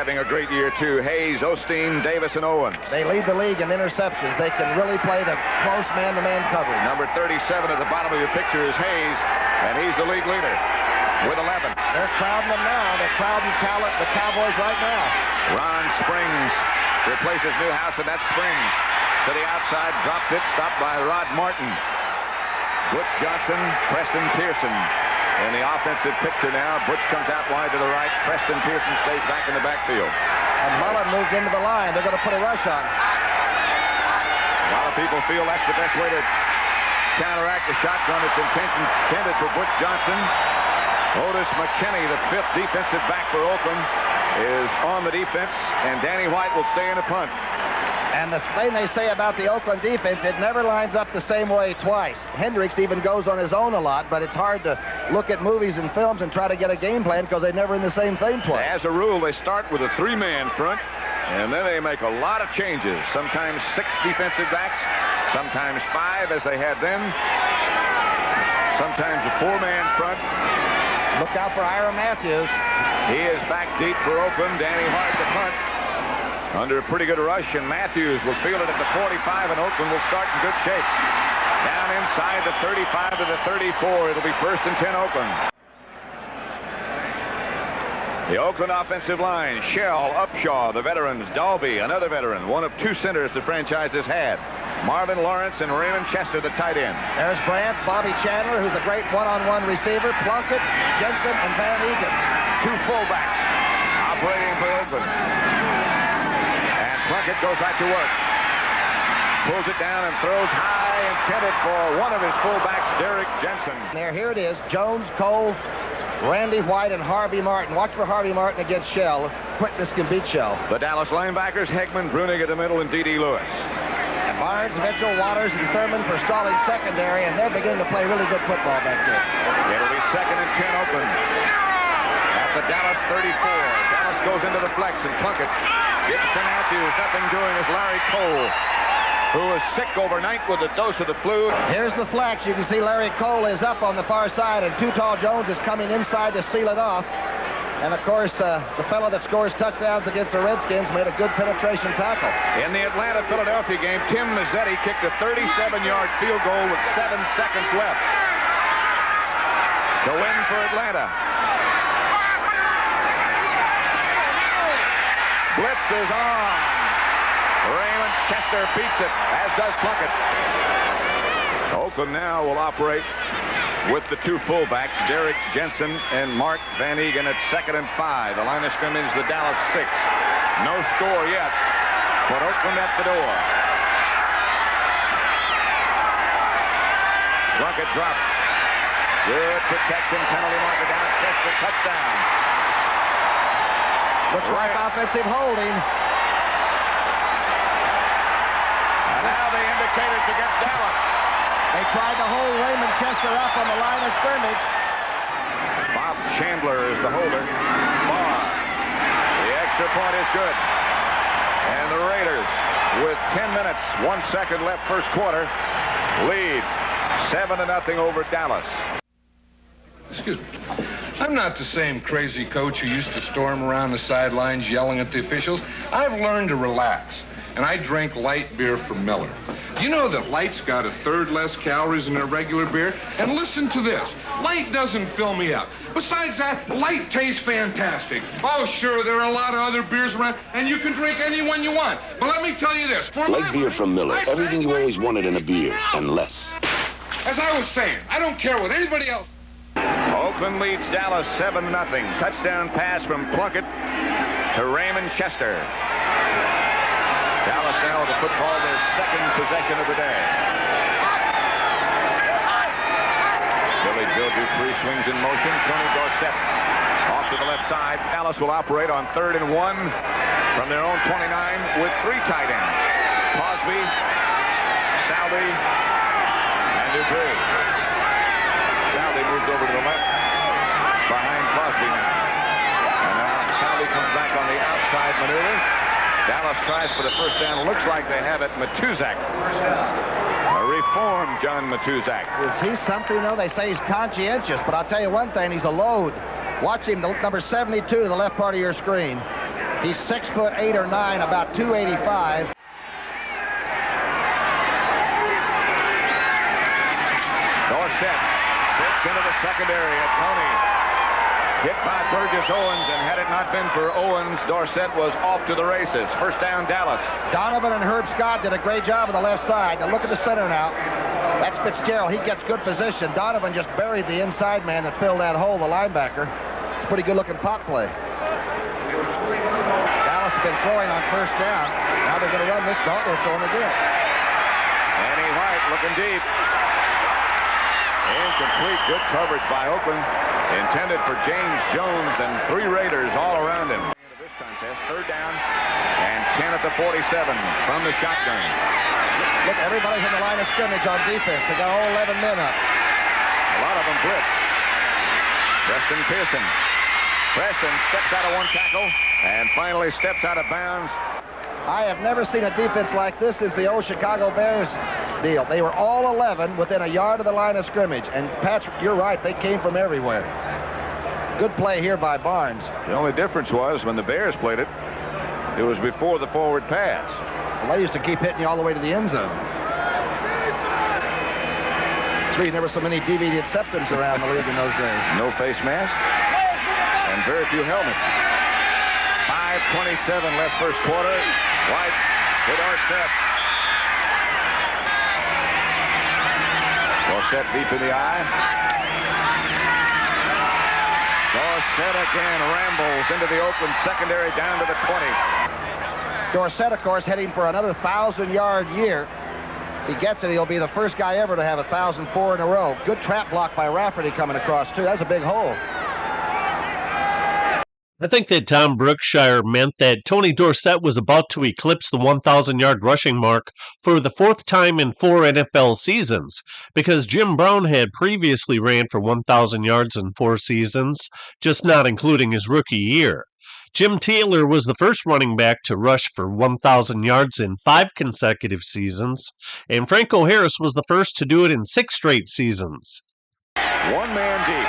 having a great year, too. Hayes, Osteen, Davis, and Owens. They lead the league in interceptions. They can really play the close man-to-man coverage. Number 37 at the bottom of your picture is Hayes, and he's the league leader with 11. They're crowding them now. They're crowding the Cowboys right now. Ron Springs replaces Newhouse, and that's Springs to the outside. Dropped it, stopped by Rod Martin. Butch Johnson, Preston Pearson. In the offensive picture now, Butch comes out wide to the right. Preston Pearson stays back in the backfield. And Mullen moved into the line. They're going to put a rush on. A lot of people feel that's the best way to counteract the shotgun. It's intended for Butch Johnson. Otis McKinney, the 5th defensive back for Oakland, is on the defense, and Danny White will stay in the punt. And the thing they say about the Oakland defense, it never lines up the same way twice. Hendricks even goes on his own a lot, but it's hard to look at movies and films and try to get a game plan because they're never in the same thing twice. As a rule, they start with a 3-man front, and then they make a lot of changes. Sometimes 6 defensive backs, sometimes 5 as they had then, sometimes a 4-man front. Look out for Ira Matthews. He is back deep for Oakland. Danny Hart the punt. Under a pretty good rush, and Matthews will field it at the 45, and Oakland will start in good shape. Down inside the 35 to the 34. It'll be 1st and 10 Oakland. The Oakland offensive line, Shell, Upshaw, the veterans, Dalby, another veteran, one of 2 centers the franchise has had. Marvin Lawrence and Raymond Chester, the tight end. There's Brant, Bobby Chandler, who's a great one-on-one receiver, Plunkett, Jensen, and Van Egan. 2 fullbacks operating for Oakland. And Plunkett goes right to work. Pulls it down and throws high, intended for one of his fullbacks, Derek Jensen. Here it is, Jones, Cole, Randy White, and Harvey Martin. Watch for Harvey Martin against Shell. Quickness can beat Shell. The Dallas linebackers, Hegman, Brunig at the middle, and D.D. Lewis. Barnes, Mitchell, Waters, and Thurman for Stallings secondary, and they're beginning to play really good football back there. It'll be 2nd and 10 Oakland. At the Dallas 34. Dallas goes into the flex, and Plunkett gets to Matthews. Nothing doing is Larry Cole, who was sick overnight with a dose of the flu. Here's the flex. You can see Larry Cole is up on the far side, and Too Tall Jones is coming inside to seal it off. And, of course, the fellow that scores touchdowns against the Redskins made a good penetration tackle. In the Atlanta-Philadelphia game, Tim Mazzetti kicked a 37-yard field goal with 7 seconds left to win for Atlanta. Blitz is on. Raymond Chester beats it, as does Plunkett. Oakland now will operate with the 2 fullbacks, Derek Jensen and Mark Van Egan at 2nd and 5. The line of scrimmage, the Dallas 6. No score yet, but Oakland at the door. Plunkett drops. Good protection, penalty marker down. Chester touchdown. Looks like offensive holding. And now the indicators against Dallas. They tried to hold Raymond Chester up on the line of scrimmage. Bob Chandler is the holder. Barr. The extra point is good. And the Raiders, with 10 minutes, 1 second left first quarter, lead 7-0 over Dallas. Excuse me. I'm not the same crazy coach who used to storm around the sidelines yelling at the officials. I've learned to relax, and I drink light beer from Miller. You know that Light's got 1/3 less calories than a regular beer? And listen to this. Light doesn't fill me up. Besides that, Light tastes fantastic. Oh, sure, there are a lot of other beers around, and you can drink any one you want. But let me tell you this. Light beer from Miller. Everything you always wanted in a beer, and less. As I was saying, I don't care what anybody else... Oakland leads Dallas 7-0. Touchdown pass from Plunkett to Raymond Chester. Dallas now with the football, their 2nd possession of the day. Billy Joe Dupree swings in motion. Tony Dorsett off to the left side. Dallas will operate on 3rd and 1 from their own 29 with 3 tight ends. Cosby, Salvi, and Dupree. Salvi moves over to the left behind Cosby now. And now Salvi comes back on the outside maneuver. Dallas tries for the first down. Looks like they have it. Matuszak. A reformed John Matuszak. Is he something, though? They say he's conscientious, but I'll tell you one thing, he's a load. Watch him, number 72 to the left part of your screen. He's 6'8" or 9", about 285. Dorsett breaks into the secondary. Tony hit by Burgess Owens, and had it not been for Owens, Dorsett was off to the races. First down, Dallas. Donovan and Herb Scott did a great job on the left side. Now look at the center now. That's Fitzgerald. He gets good position. Donovan just buried the inside man that filled that hole, the linebacker. It's a pretty good-looking pop play. Dallas has been throwing on first down. Now they're going to run this. No, they're throwing again. Annie White looking deep. Incomplete. Good coverage by Oakland. Intended for James Jones, and 3 Raiders all around him. Into this contest, third down and 10 at the 47 from the shotgun. Look, everybody's in the line of scrimmage on defense. They got all 11 men up. A lot of them blitz. Preston Pearson. Preston steps out of one tackle and finally steps out of bounds. I have never seen a defense like this since the old Chicago Bears deal. They were all 11 within a yard of the line of scrimmage. And Patrick, you're right, they came from everywhere. Good play here by Barnes. The only difference was when the Bears played it, it was before the forward pass. Well, they used to keep hitting you all the way to the end zone. That's why there were so many deviated septums around the league in those days. No face mask and very few helmets. 5:27 left first quarter. White to Dorsett. Dorsett deep in the eye. Dorsett again rambles into the Oakland secondary down to the 20. Dorsett, of course, heading for another 1,000-yard year. If he gets it, he'll be the first guy ever to have 1,004 in a row. Good trap block by Rafferty coming across, too. That's a big hole. I think that Tom Brookshire meant that Tony Dorsett was about to eclipse the 1,000-yard rushing mark for the 4th time in 4 NFL seasons, because Jim Brown had previously ran for 1,000 yards in 4 seasons, just not including his rookie year. Jim Taylor was the first running back to rush for 1,000 yards in 5 consecutive seasons, and Franco Harris was the first to do it in 6 straight seasons. One man deep.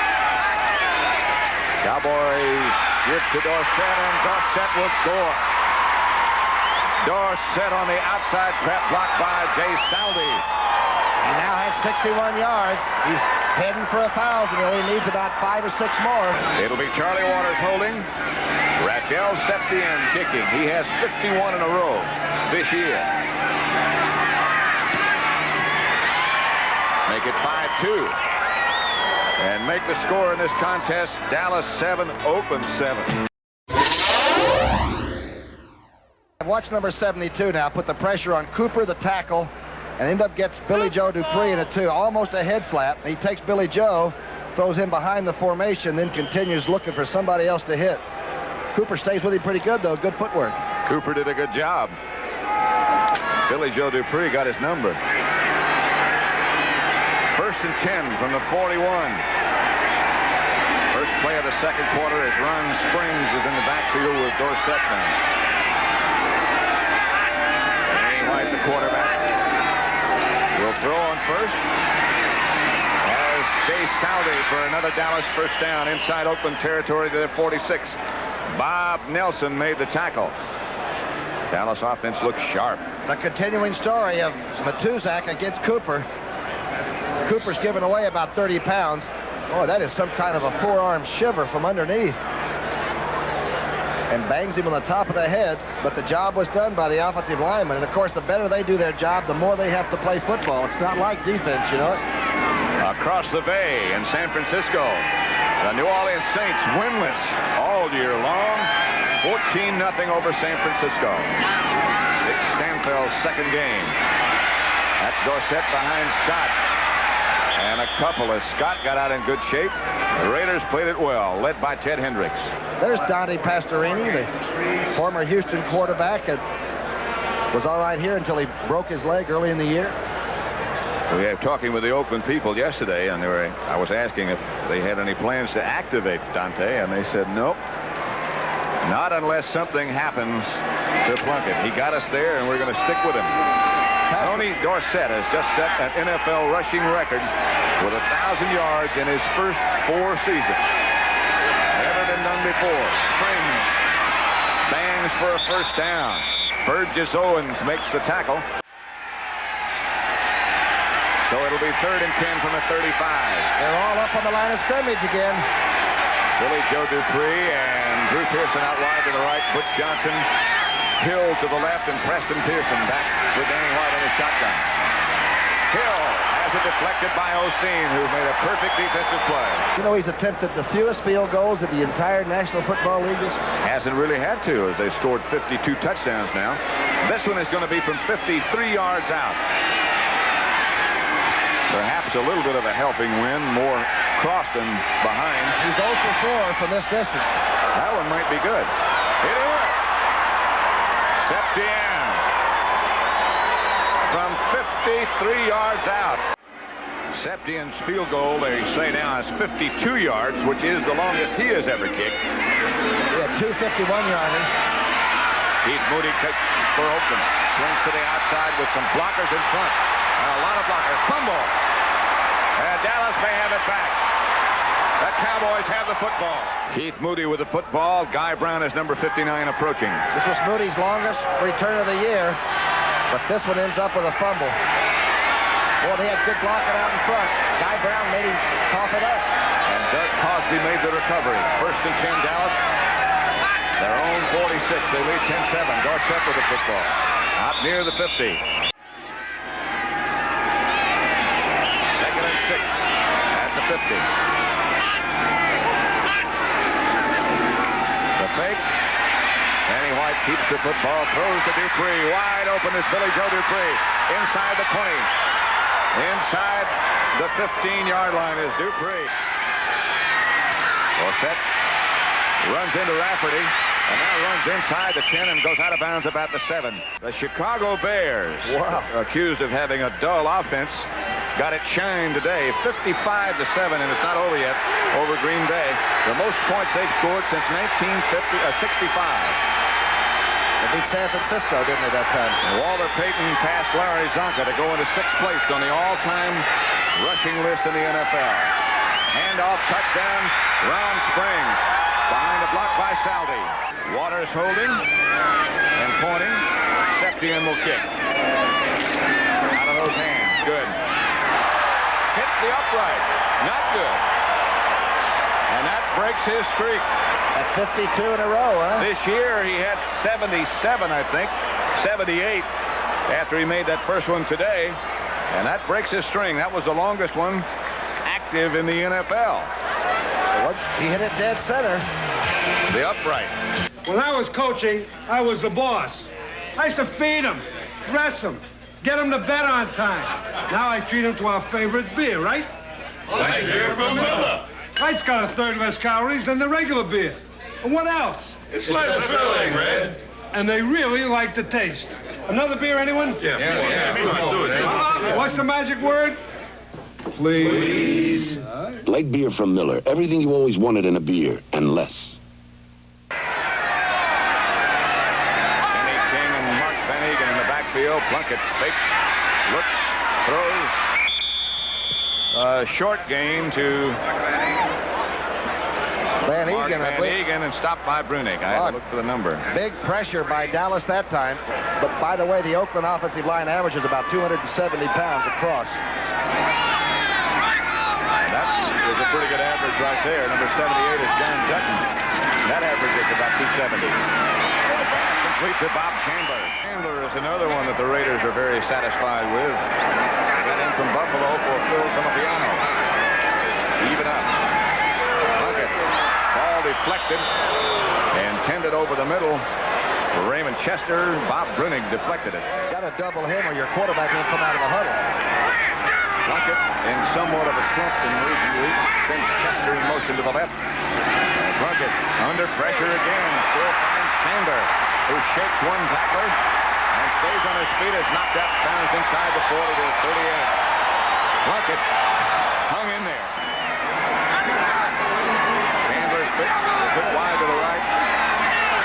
Cowboys give to Dorsett, and Dorsett will score. Dorsett on the outside, trap blocked by Jay Saldi. He now has 61 yards. He's heading for 1,000. He only needs about 5 or 6 more. It'll be Charlie Waters holding. Raquel Septien kicking. He has 51 in a row this year. Make it 5-2. And make the score in this contest, Dallas 7, Oakland 7. Watch number 72 now. Put the pressure on Cooper, the tackle, and end up gets Billy Joe Dupree in it too. Almost a head slap. He takes Billy Joe, throws him behind the formation, then continues looking for somebody else to hit. Cooper stays with him pretty good, though. Good footwork. Cooper did a good job. Billy Joe Dupree got his number. 1st and 10 from the 41. First play of the second quarter as Ron Springs is in the backfield with Dorsett now. Annie White, the quarterback, will throw on first. As Jay Saldi for another Dallas first down inside Oakland territory to their 46. Bob Nelson made the tackle. Dallas offense looks sharp. The continuing story of Matuszak against Cooper. Cooper's given away about 30 pounds. Oh, that is some kind of a forearm shiver from underneath. And bangs him on the top of the head, but the job was done by the offensive lineman. And, of course, the better they do their job, the more they have to play football. It's not like defense, you know. Across the bay in San Francisco, the New Orleans Saints winless all year long. 14-0 over San Francisco. Dick Stanfield's second game. That's Dorsett behind Scott. And a couple as Scott got out in good shape. The Raiders played it well, led by Ted Hendricks. There's Dante Pastorini, the former Houston quarterback. Was all right here until he broke his leg early in the year. We were talking with the Oakland people yesterday, and I was asking if they had any plans to activate Dante, and they said nope. Not unless something happens to Plunkett. He got us there, and we're going to stick with him. Tony Dorsett has just set an NFL rushing record with 1,000 yards in his first 4 seasons. Never been done before. Springs bangs swings for a first down. Burgess Owens makes the tackle. So it'll be 3rd and 10 from the 35. They're all up on the line of scrimmage again. Billy Joe Dupree and Drew Pearson out wide to the right. Butch Johnson, Hill to the left, and Preston Pearson back with Danny White in the shotgun. Hill has it deflected by Osteen, who made a perfect defensive play. You know, he's attempted the fewest field goals in the entire National Football League. Hasn't really had to, as they scored 52 touchdowns now. This one is going to be from 53 yards out. Perhaps a little bit of a helping wind, more cross than behind. He's 0 for 4 from this distance. That one might be good. It is. Septien from 53 yards out. Septien's field goal, they say now, is 52 yards, which is the longest he has ever kicked. We have 2 51-yarders. Keith Moody for Oakland. Swings to the outside with some blockers in front. And a lot of blockers. Fumble. And Dallas may have it back. The Cowboys have the football. Keith Moody with the football. Guy Brown is number 59 approaching. This was Moody's longest return of the year, but this one ends up with a fumble. Boy, they had good blocking out in front. Guy Brown made him cough it up. And Doug Cosby made the recovery. 1st and 10 Dallas. Their own 46. They lead 10-7. Dorsett with the football. Out near the 50. 2nd and 6 at the 50. The fake. Danny White keeps the football, throws to Dupree. Wide open is Billy Joe Dupree. Inside the 20. Inside the 15-yard line is Dupree. Dorsett runs into Rafferty, and now runs inside the 10 and goes out of bounds about the 7. The Chicago Bears, accused of having a dull offense, got it shined today, 55-7, and it's not over yet over Green Bay. The most points they've scored since 65. They beat San Francisco, didn't they, that time? Walter Payton passed Larry Zonka to go into 6th place on the all-time rushing list in the NFL. Handoff, touchdown, Ron Springs. Behind the block by Saldi. Waters holding and pointing. Septien will kick. Out of those hands. Good. Hits the upright. Not good. And that breaks his streak. At 52 in a row, huh? This year he had 77, I think. 78 after he made that first one today. And that breaks his string. That was the longest one active in the NFL. He hit it dead center. The upright. When I was coaching, I was the boss. I used to feed them, dress them, get them to bed on time. Now I treat them to our favorite beer, right? Light beer from Miller. Light's got a third less calories than the regular beer. And what else? It's less filling, Red. And they really like the taste. Another beer, anyone? Yeah. What's the magic word? Please. Light beer from Miller. Everything you always wanted in a beer, and less. Kenny King and Mark Van Egan in the backfield. Plunkett fakes, looks, throws. Short gain to Van Mark Egan, I Van believe. Egan, and stopped by Brunig. I had to look for the number. Big pressure by Dallas that time. But by the way, the Oakland offensive line averages about 270 pounds across. That is a pretty good average right there. Number 78 is John Dutton. That average is about 270. Pass complete to Bob Chandler. Chandler is another one that the Raiders are very satisfied with. Got in from Buffalo for Phil Comipiano. Even up. Plunkett. Ball deflected and tended over the middle for Raymond Chester. Bob Brunig deflected it. Got to double him or your quarterback won't come out of the huddle. Plunkett in somewhat of a slump in recent weeks. Sends Chester in motion to the left. And Plunkett under pressure again. Still finds Chandler, who shakes one tackler and stays on his feet as knocked out. Bounds inside the 40 to 38. Plunkett hung in there. Chandler's fit wide to the right.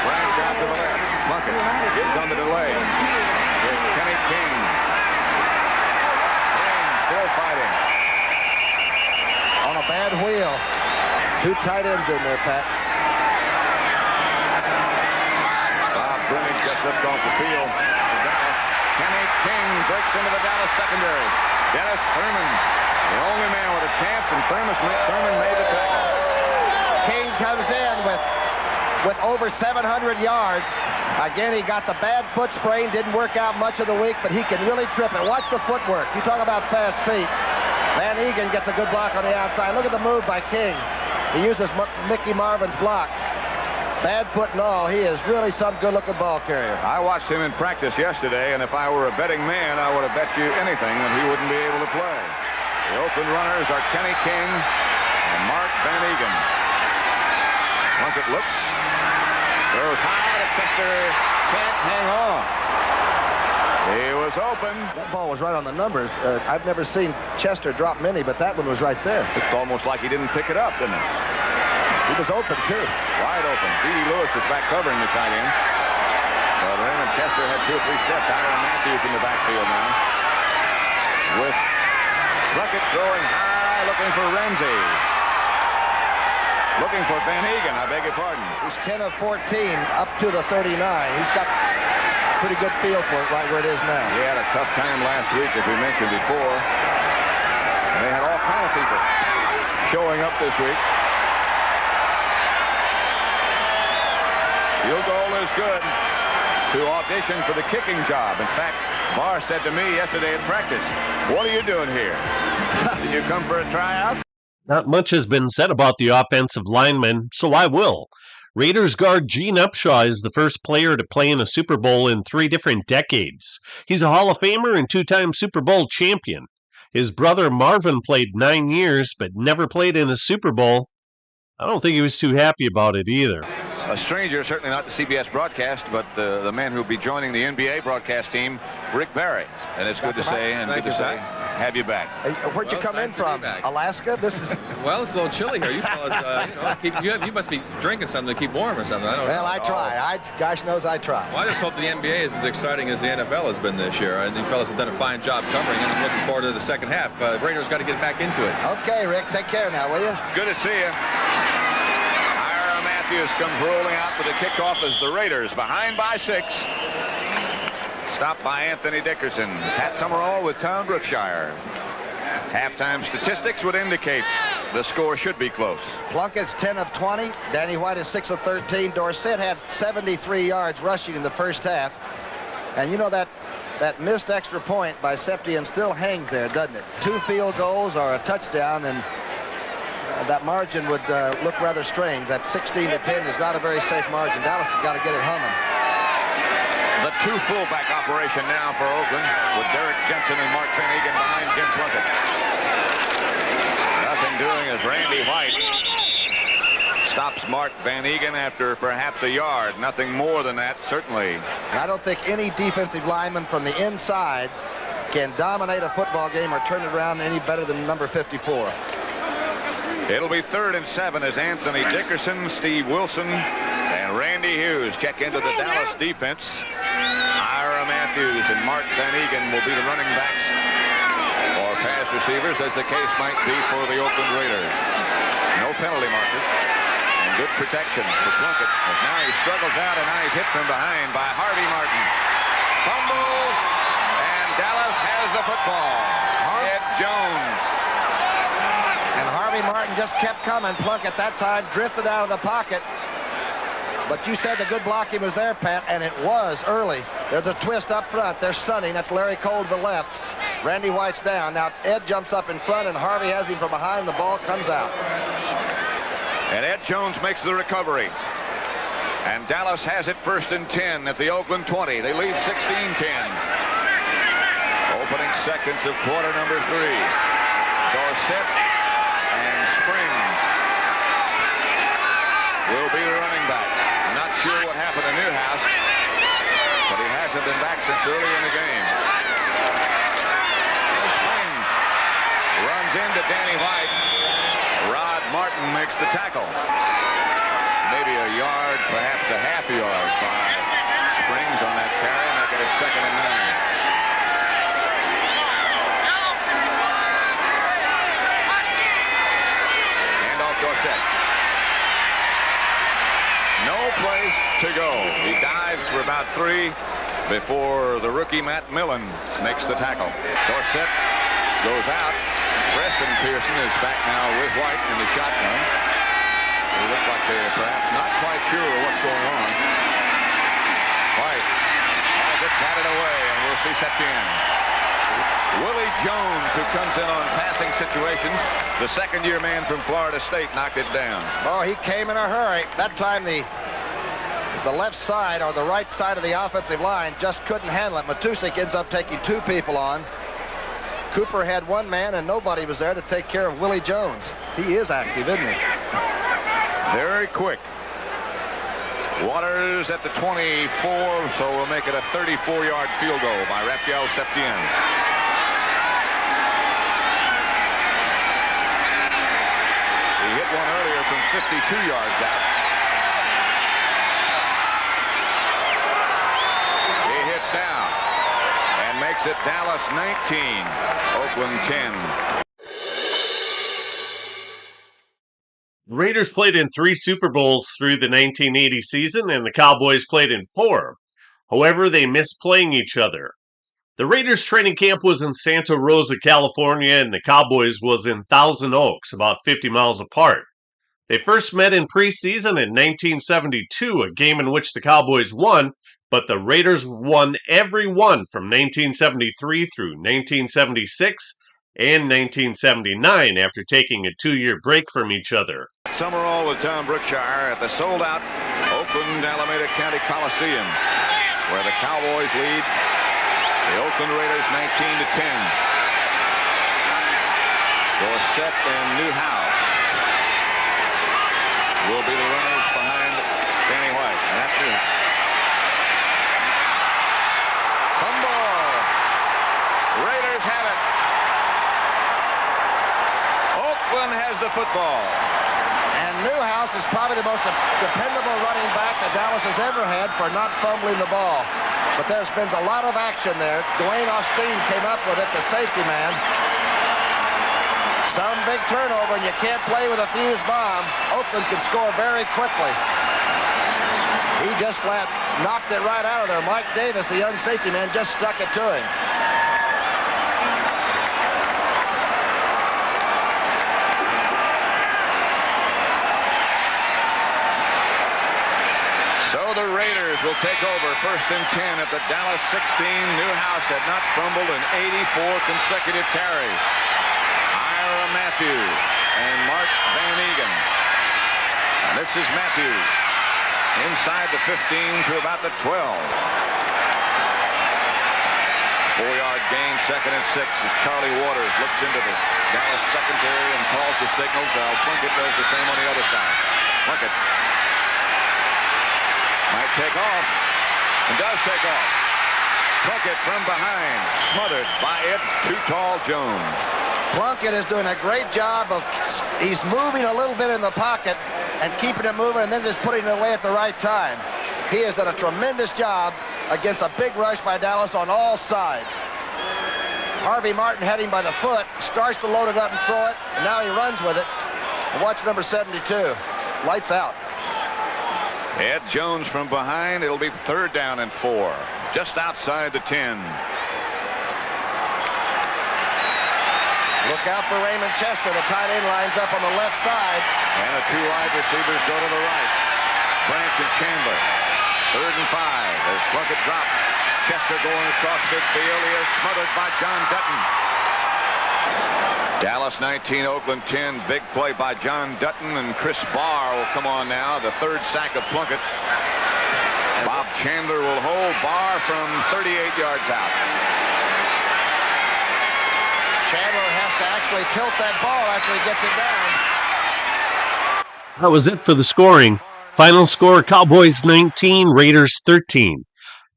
Branch out to the left. Plunkett is on the delay. With Kenny King. Still fighting. On a bad wheel. Two tight ends in there, Pat. Bob slipped off the field to Dallas. Kenny King breaks into the Dallas secondary. Dennis Thurman, the only man with a chance, and Thurman made the tackle. King comes in with over 700 yards. Again, he got the bad foot sprain, didn't work out much of the week, but he can really trip it. Watch the footwork. You talk about fast feet. Van Egan gets a good block on the outside. Look at the move by King. He uses Mickey Marvin's block. Bad foot and all, he is really some good-looking ball carrier. I watched him in practice yesterday, and if I were a betting man, I would have bet you anything that he wouldn't be able to play. The open runners are Kenny King and Mark Van Egan. Plunkett looks, throws high to Chester, can't hang on. He was open. That ball was right on the numbers. I've never seen Chester drop many, but that one was right there. It's almost like he didn't pick it up, didn't it? He was open, too. Wide open. D.D. Lewis is back covering the tight end. But Raymond Chester had 2 or 3 steps. Ira Matthews in the backfield now. With Plunkett throwing high, looking for Ramsey. Looking for Van Egan, I beg your pardon. He's 10 of 14 up to the 39. He's got a pretty good feel for it right where it is now. He had a tough time last week, as we mentioned before. And they had all kind of people showing up this week. Field goal is good to audition for the kicking job. In fact, Barr said to me yesterday at practice, "What are you doing here? Did you come for a tryout?" Not much has been said about the offensive lineman, so I will. Raiders guard Gene Upshaw is the first player to play in a Super Bowl in 3 different decades. He's a Hall of Famer and 2-time Super Bowl champion. His brother Marvin played 9 years, but never played in a Super Bowl. I don't think he was too happy about it either. A stranger, certainly not the CBS broadcast, but the man who'll be joining the NBA broadcast team, Rick Barry. And it's good to say, and good to say, have you back. Where'd you come in from? Alaska? This is... Well, it's a little chilly here. You fellas, you must be drinking something to keep warm or something. I don't know. Well, I try. Gosh knows I try. Well, I just hope the NBA is as exciting as the NFL has been this year. And you fellas have done a fine job covering it. I'm looking forward to the second half. Raiders got to get back into it. Okay, Rick. Take care now, will you? Good to see you. Matthews comes rolling out for the kickoff as the Raiders behind by 6. Stopped by Anthony Dickerson. Pat Summerall with Tom Brookshire. Halftime statistics would indicate the score should be close. Plunkett's 10 of 20. Danny White is 6 of 13. Dorsett had 73 yards rushing in the first half. And you know that missed extra point by Septian still hangs there, doesn't it? 2 field goals or a touchdown, and that margin would look rather strange. That 16 to 10 is not a very safe margin. Dallas has got to get it humming. The 2 fullback operation now for Oakland with Derek Jensen and Mark Van Egan behind Jim Plunkett. Nothing doing as Randy White stops Mark Van Egan after perhaps a yard. Nothing more than that, certainly. I don't think any defensive lineman from the inside can dominate a football game or turn it around any better than number 54. It'll be 3rd and 7 as Anthony Dickerson, Steve Wilson, and Randy Hughes check into the Dallas defense. Ira Matthews and Mark Van Egan will be the running backs or pass receivers, as the case might be for the Oakland Raiders. No penalty markers and good protection for Plunkett. As now he struggles out and now he's hit from behind by Harvey Martin. Fumbles, and Dallas has the football. Ed Jones. And Harvey Martin just kept coming. Plunkett that time drifted out of the pocket. But you said the good blocking was there, Pat, and it was early. There's a twist up front. They're stunning. That's Larry Cole to the left. Randy White's down. Now Ed jumps up in front, and Harvey has him from behind. The ball comes out. And Ed Jones makes the recovery. And Dallas has it 1st and 10 at the Oakland 20. They lead 16-10. Opening seconds of quarter number 3. Dorsett and Springs will be the running backs. Not sure what happened to Newhouse, but he hasn't been back since early in the game. Springs runs into Danny White. Rod Martin makes the tackle. Maybe a yard, perhaps a half a yard by Springs on that carry, make it a 2nd and 9. Dorsett. No place to go. He dives for about about 3 before the rookie Matt Millen makes the tackle. Dorsett goes out. Preston Pearson is back now with White in the shotgun. They look like they're perhaps not quite sure what's going on. White has it batted away, and we'll see Septien. Willie Jones, who comes in on passing situations, the second-year man from Florida State, knocked it down. Oh, he came in a hurry. That time the left side or the right side of the offensive line just couldn't handle it. Matuszak ends up taking 2 people on. Cooper had 1 man, and nobody was there to take care of Willie Jones. He is active, isn't he? Very quick. Waters at the 24, so we'll make it a 34-yard field goal by Raphael Septien. He hit one earlier from 52 yards out. He hits down and makes it Dallas 19, Oakland 10. Raiders played in 3 Super Bowls through the 1980 season, and the Cowboys played in 4. However, they missed playing each other. The Raiders training camp was in Santa Rosa, California, and the Cowboys was in Thousand Oaks, about 50 miles apart. They first met in preseason in 1972, a game in which the Cowboys won, but the Raiders won every one from 1973 through 1976 and 1979 after taking a 2-year break from each other. Summerall with Tom Brookshire at the sold-out Oakland Alameda County Coliseum, where the Cowboys lead the Oakland Raiders 19-10. Dorsett and Newhouse will be the runners behind Danny White, and that's Newhouse. Fumble. Raiders have it. Oakland has the football. And Newhouse is probably the most dependable running back that Dallas has ever had for not fumbling the ball. But there's been a lot of action there. Dwayne Austin came up with it, the safety man. Some big turnover, and you can't play with a fused bomb. Oakland can score very quickly. He just flat knocked it right out of there. Mike Davis, the young safety man, just stuck it to him. So the Raiders will take over 1st and 10 at the Dallas 16. Newhouse had not fumbled in 84 consecutive carries. Ira Matthews and Mark Van Egan. And this is Matthews inside the 15 to about the 12. 4-yard gain, 2nd and 6 as Charlie Waters looks into the Dallas secondary and calls the signals. Plunkett does the same on the other side. Plunkett might take off, and does take off. Plunkett from behind, smothered by Ed Too Tall Jones. Plunkett is doing a great job of, he's moving a little bit in the pocket and keeping it moving and then just putting it away at the right time. He has done a tremendous job against a big rush by Dallas on all sides. Harvey Martin had him by the foot, starts to load it up and throw it, and now he runs with it. And watch number 72, lights out. Ed Jones from behind. It'll be 3rd down and 4. Just outside the 10. Look out for Raymond Chester. The tight end lines up on the left side. And the 2 wide receivers go to the right. Branch and Chandler. 3rd and 5 as Plunkett dropped. Chester going across midfield. He is smothered by John Dutton. Dallas 19, Oakland 10. Big play by John Dutton, and Chris Barr will come on now. The 3rd sack of Plunkett. Bob Chandler will hold Barr from 38 yards out. Chandler has to actually tilt that ball after he gets it down. That was it for the scoring. Final score, Cowboys 19, Raiders 13.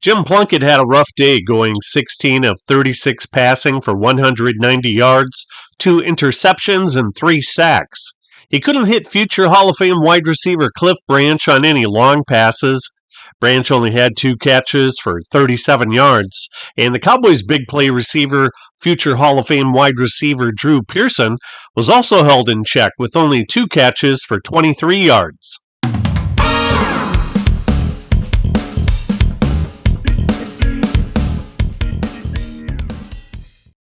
Jim Plunkett had a rough day, going 16 of 36 passing for 190 yards, 2 interceptions, and 3 sacks. He couldn't hit future Hall of Fame wide receiver Cliff Branch on any long passes. Branch only had 2 catches for 37 yards, and the Cowboys' big play receiver, future Hall of Fame wide receiver Drew Pearson, was also held in check with only 2 catches for 23 yards.